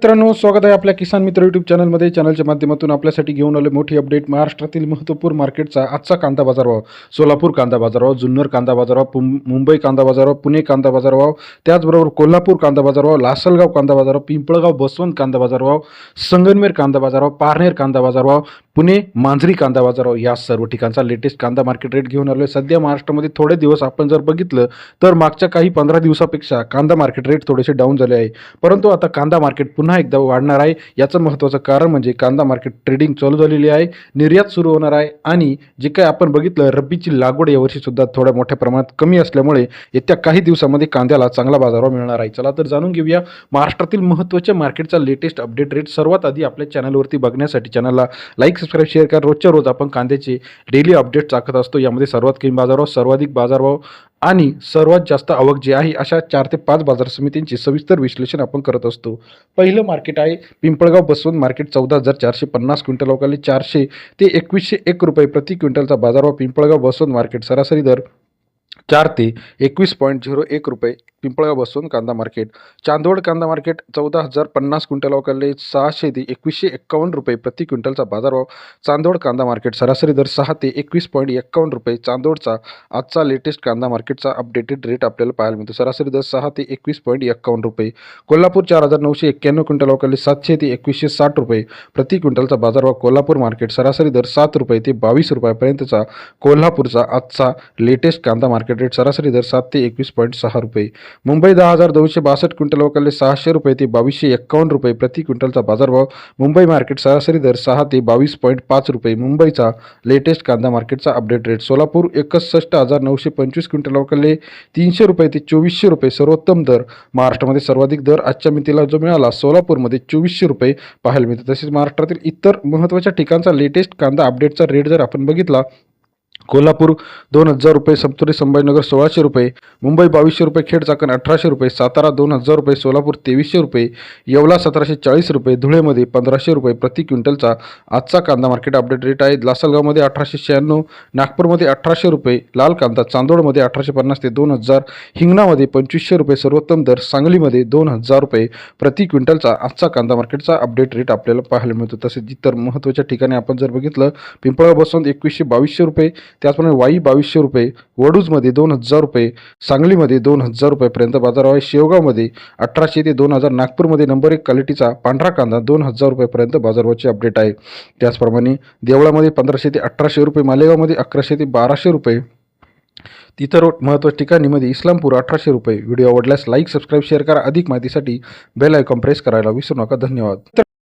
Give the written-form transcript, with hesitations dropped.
मित्रांनो, स्वागत आहे आपल्या किसान मित्र यूट्यूब चॅनलमध्ये. चॅनलच्या माध्यमातून आपल्यासाठी घेऊन आले मोठी अपडेट. महाराष्ट्रातील महत्त्वपूर्ण मार्केटचा आजचा कांदा बाजारभाव. सोलापूर कांदा बाजारभाव, जुन्नर कांदा बाजारभाव, मुंबई कांदा बाजारभाव, पुणे कांदा बाजारभाव, त्याचबरोबर कोल्हापूर कांदा बाजारभाव, लासलगाव कांदा बाजारभाव, पिंपळगाव बसवंत कांदा बाजारभाव, संगमनेर कांदा बाजारभाव, पारनेर कांदा बाजारभाव, पुणे मांजरी कांदा बाजारभाव, या सर्व ठिकाणचा लेटेस्ट कांदा मार्केट रेट घेऊन आलो आहे. सध्या महाराष्ट्रामध्ये थोडे दिवस आपण जर बघितलं तर मागच्या काही 15 दिवसापेक्षा कांदा मार्केट रेट थोडेसे डाऊन झाले आहे. परंतु आता कांदा मार्केट पुन्हा एकदा वाढणार आहे. याचं महत्त्वाचं कारण म्हणजे कांदा मार्केट ट्रेडिंग चालू झालेली आहे, निर्यात सुरू होणार आहे आणि जे काही आपण बघितलं रब्बीची लागवड यावर्षी सुद्धा थोड्या मोठ्या प्रमाणात कमी असल्यामुळे येत्या काही दिवसामध्ये कांद्याला चांगला बाजारभाव मिळणार आहे. चला तर जाणून घेऊया महाराष्ट्रातील महत्त्वाच्या मार्केटचा लेटेस्ट अपडेट रेट. सर्वात आधी आपल्या चॅनलवरती बघण्यासाठी चॅनलला लाईक, सबस्क्राईब, शेअर करा. रोजच्या रोज आपण कांद्याचे डेली अपडेट टाकत असतो. यामध्ये सर्वात कमी बाजारभाव, सर्वाधिक बाजारभाव आणि सर्वात जास्त आवक जी आहे अशा 4 ते 5 बाजार समितींचे सविस्तर विश्लेषण आपण करत असतो. पहिलं मार्केट आहे पिंपळगाव बसवंत मार्केट. 14,450 क्विंटल अवकाली 400 ते 2101 रुपये प्रति क्विंटलचा बाजारभाव. पिंपळगाव बसवंत मार्केट सरासरी दर 4 ते 21.01 रुपये पिंपळगाव बसवंत कांदा मार्केट. चांदवड कांदा मार्केट 14,050 क्विंटल अवकाले 600 ते 2151 रुपये प्रति क्विंटलचा बाजारभाव. चांदवड कांदा मार्केट सरासरी दर 6 ते 21.51 रुपये. चांदवडचा आजचा लेटेस्ट कांदा मार्केटचा अपडेटेड रेट आपल्याला पाहायला मिळतो. सरासरी दर 6 ते 21.51 रुपये. कोल्हापूर 4,991 क्विंटल अवकाले 700 ते 2160 रुपये प्रति क्विंटलचा बाजारभाव. कोल्हापूर मार्केट सरासरी दर 7 रुपये ते 22 रुपयापर्यंतचा कोल्हापूरचा आजचा लेटेस्ट कांदा मार्केट रेट. सरासरी दर 7 ते 21.6 रुपये. मुंबई 10,262 क्विंटल अवकाले 600 रुपये ते 2251 रुपये प्रति क्विंटलचा बाजारभाव. मुंबई मार्केट सरासरी दर 6 ते 22.5 रुपये. मुंबईचा लेटेस्ट कांदा मार्केटचा अपडेट रेट. सोलापूर 61,925 क्विंटल अवकाले 300 रुपये ते 2400 रुपये सर्वोत्तम दर. महाराष्ट्रामध्ये सर्वाधिक दर आजच्या मितीला जो मिळाला सोलापूरमध्ये 2400 रुपये पाहायला मिळते. तसेच महाराष्ट्रातील इतर महत्त्वाच्या ठिकाणचा लेटेस्ट कांदा अपडेटचा रेट जर आपण बघितला, कोल्हापूर 2,000 रुपये, सप्तरी संभाजीनगर 1,600 रुपये, मुंबई 2,200 रुपये, खेड चाकण 1,800 रुपये, सातारा 2,000 रुपये, सोलापूर 2,300 रुपये, येवला 1,740 रुपये, धुळेमध्ये 1,500 रुपये प्रति क्विंटलचा आजचा कांदा मार्केट अपडेट रेट आहे. लासलगावमध्ये 1,896, नागपूरमध्ये 1,800 रुपये लाल कांदा, चांदोडमध्ये 1,850 ते 2,000, हिंगणामध्ये 2,500 रुपये सर्वोत्तम दर, सांगलीमध्ये 2,000 रुपये प्रति क्विंटलचा आजचा कांदा मार्केटचा अपडेट रेट आपल्याला पाहायला मिळतो. तसेच इतर महत्त्वाच्या ठिकाणी आपण जर बघितलं, पिंपळगाव बसवंत 2100-2200 रुपये, त्याचप्रमाणे वाई 2,200 रुपये, वडूजमध्ये 2,000 रुपये, सांगलीमध्ये 2,000 रुपयेपर्यंत बाजारभाव आहे. शेवगावमध्ये 1,800 ते 2,000, नागपूरमध्ये नंबर 1 क्वालिटीचा पांढरा कांदा 2,000 रुपयेपर्यंत बाजारभावाची अपडेट आहे. त्याचप्रमाणे देवळामध्ये 1,500 ते 1,800 रुपये, मालेगावमध्ये 1,100 ते 1,200 रुपये. इतर महत्त्वाच्या ठिकाणीमध्ये इस्लामपूर 1,800 रुपये. व्हिडिओ आवडल्यास लाईक, सबस्क्राईब, शेअर करा. अधिक माहितीसाठी बेल आयकॉन प्रेस करायला विसरू नका. धन्यवाद.